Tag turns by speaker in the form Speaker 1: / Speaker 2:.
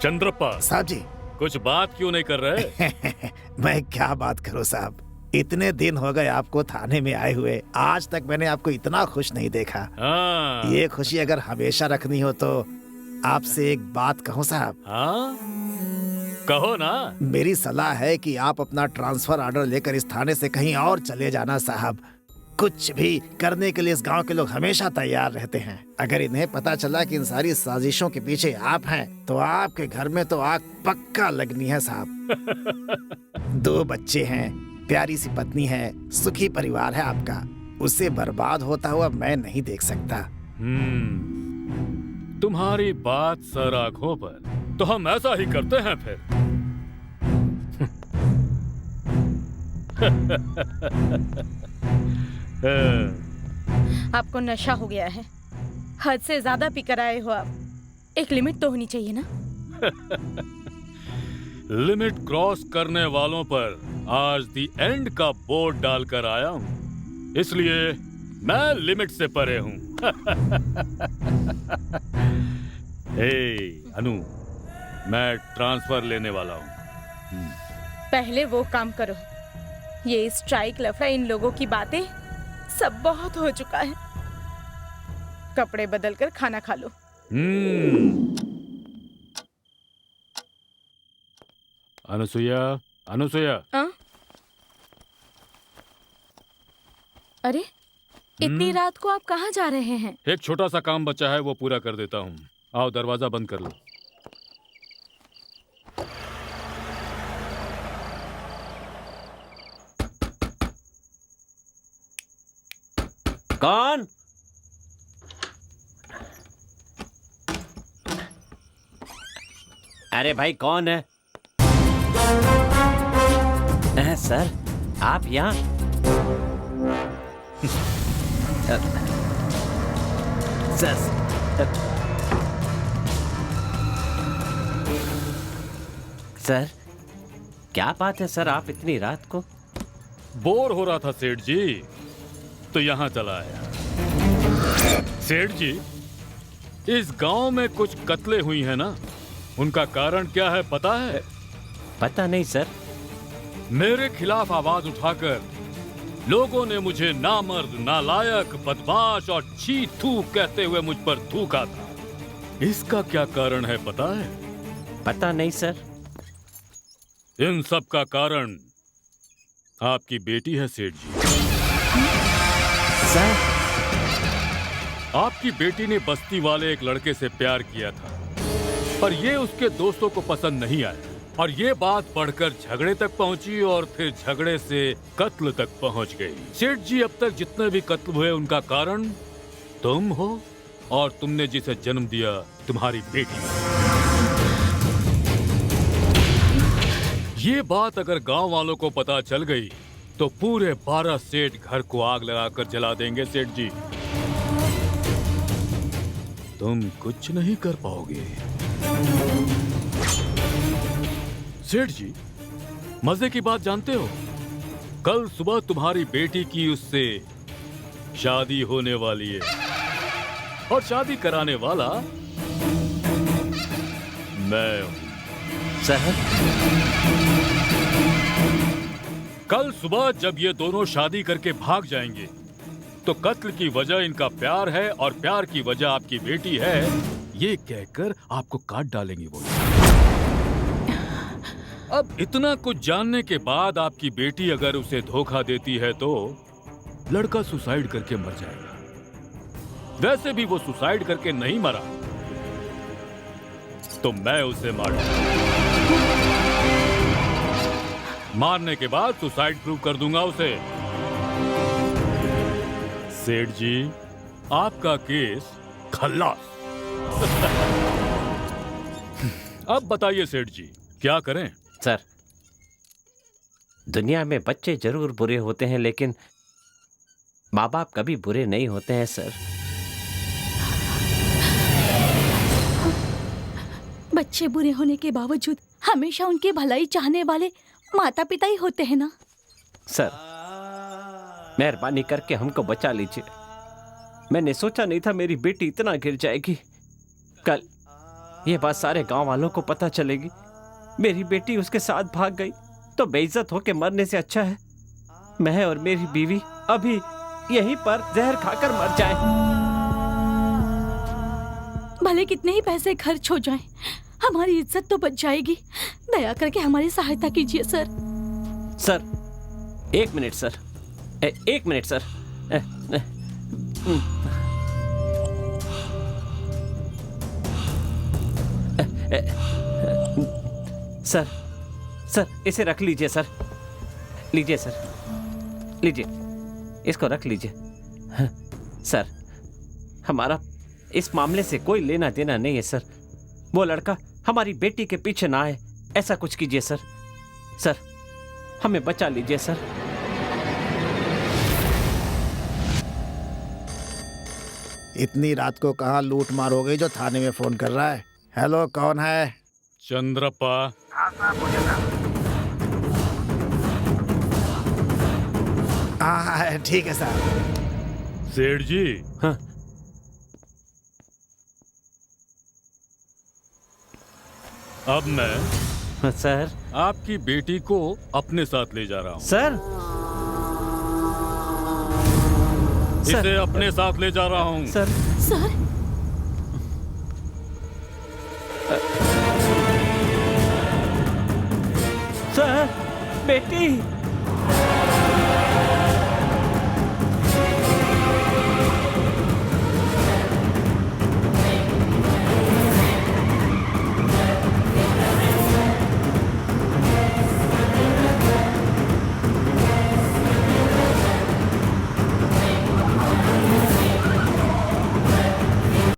Speaker 1: चंद्रप्पा,
Speaker 2: साहब जी।
Speaker 1: कुछ बात क्यों नहीं कर रहे?
Speaker 2: मैं क्या बात करूं साहब, इतने दिन हो गए आपको थाने में आए हुए, आज तक मैंने आपको इतना खुश नहीं देखा।
Speaker 1: हाँ।
Speaker 2: ये खुशी अगर हमेशा रखनी हो तो आपसे एक बात कहूं साहब।
Speaker 1: हाँ, कहो ना।
Speaker 2: मेरी सलाह है कि आप अपना ट्रांसफर ऑर्डर लेकर इस थाने से कहीं और चले जाना साहब। कुछ भी करने के लिए इस गांव के लोग हमेशा तैयार रहते हैं। अगर इन्हें पता चला कि इन सारी साजिशों के पीछे आप हैं, तो आपके घर में तो आग पक्का लगनी है साहब। 2 बच्चे हैं, प्यारी सी पत्नी है, सुखी परिवार है आपका। उसे बर्बाद होता हुआ मैं नहीं देख सकता।
Speaker 1: तुम्हारी बात सर आंखों पर, तो हम ऐसा ही करते हैं फिर।
Speaker 3: आपको नशा हो गया है, हद से ज्यादा पीकर आए हो आप। एक लिमिट तो होनी चाहिए ना।
Speaker 1: लिमिट क्रॉस करने वालों पर आज दी एंड का बोर्ड डालकर आया हूं, इसलिए मैं लिमिट से परे हूं। हे अनु, मैं ट्रांसफर लेने वाला हूं।
Speaker 3: पहले वो काम करो। ये स्ट्राइक लफड़ा, इन लोगों की बातें सब बहुत हो चुका है। कपड़े बदल कर खाना खा लो।
Speaker 1: अनुसुया, अनुसुया।
Speaker 3: अरे, इतनी रात को आप कहाँ जा रहे हैं?
Speaker 1: एक छोटा सा काम बचा है, वो पूरा कर देता हूँ। आओ, दरवाजा बंद कर लो।
Speaker 4: कौन? अरे भाई कौन है? सर, आप यहाँ? सर, क्या बात है सर, आप इतनी रात को?
Speaker 1: बोर हो रहा था सेठ जी, तो यहाँ चला आया। सेठ जी, इस गांव में कुछ कत्लें हुई हैं ना, उनका कारण क्या है पता है?
Speaker 4: पता नहीं सर।
Speaker 1: मेरे खिलाफ आवाज उठाकर लोगों ने मुझे नामर्द, नालायक, बदमाश और छी थू कहते हुए मुझ पर थूका था। इसका क्या कारण है पता है?
Speaker 4: पता नहीं सर।
Speaker 1: इन सब का कारण आपकी बेटी है सेठ जी।
Speaker 4: सर,
Speaker 1: आपकी बेटी ने बस्ती वाले एक लड़के से प्यार किया था, पर ये उसके दोस्तों को पसंद नहीं आया और ये बात बढ़कर झगड़े तक पहुंची और फिर झगड़े से कत्ल तक पहुंच गई। सेठ जी, अब तक जितने भी कत्ल हुए उनका कारण तुम हो और तुमने जिसे जन्म दिया, तुम्हारी बेटी। ये बात अगर गांव वालों को पता चल गई तो पूरे 12 सेठ घर को आग लगाकर जला देंगे सेठ जी। तुम कुछ नहीं कर पाओगे। सेठ जी, मजे की बात जानते हो? कल सुबह तुम्हारी बेटी की उससे शादी होने वाली है और शादी कराने वाला मैं हूं।
Speaker 4: सर,
Speaker 1: कल सुबह जब ये दोनों शादी करके भाग जाएंगे तो कत्ल की वजह इनका प्यार है और प्यार की वजह आपकी बेटी है, ये कहकर आपको काट डालेंगे वो। अब इतना कुछ जानने के बाद आपकी बेटी अगर उसे धोखा देती है तो लड़का सुसाइड करके मर जाएगा। वैसे भी वो सुसाइड करके नहीं मरा तो मैं उसे मार दूंगा। मारने के बाद सुसाइड प्रूव कर दूंगा उसे। सेठ जी, आपका केस खल्लास। अब बताइए सेठ जी, क्या करें?
Speaker 4: सर, दुनिया में बच्चे जरूर बुरे होते हैं, लेकिन माँ बाप कभी बुरे नहीं होते हैं सर।
Speaker 3: बच्चे बुरे होने के बावजूद हमेशा उनकी भलाई चाहने वाले माता पिता ही होते हैं ना।
Speaker 4: सर, मेहरबानी करके हमको बचा लीजिए। मैंने सोचा नहीं था मेरी बेटी इतना गिर जाएगी। कल ये बात सारे गांव वालों को पता चलेगी, मेरी बेटी उसके साथ भाग गई तो बेइज्जत होके मरने से अच्छा है मैं और मेरी बीवी अभी यहीं पर जहर खाकर मर जाएं।
Speaker 5: भले कितने ही पैसे खर्च हो जाएं, हमारी इज्जत तो बच जाएगी। दया करके हमारी सहायता कीजिए sir.
Speaker 4: Sir 1 minute sir, 1 minute sir. Sir sir इसे रख लीजिए सर, लीजिए सर, लीजिए, इसको रख लीजिए। सर हमारा इस मामले से कोई लेना देना नहीं है सर। वो लड़का हमारी बेटी के पीछे ना आए, ऐसा कुछ कीजिए सर। सर हमें बचा लीजिए सर।
Speaker 2: इतनी रात को कहाँ लूट मार हो गई जो थाने में फोन कर रहा है? हेलो, कौन है?
Speaker 1: चंद्रप्पा।
Speaker 2: हाँ ठीक है सर।
Speaker 1: सेठ जी।
Speaker 4: हाँ
Speaker 1: अब मैं
Speaker 4: सर,
Speaker 1: आपकी बेटी को अपने साथ ले जा रहा हूँ।
Speaker 4: सर
Speaker 1: इसे अपने साथ ले जा रहा हूँ।
Speaker 4: सर
Speaker 5: सर
Speaker 4: सर बेटी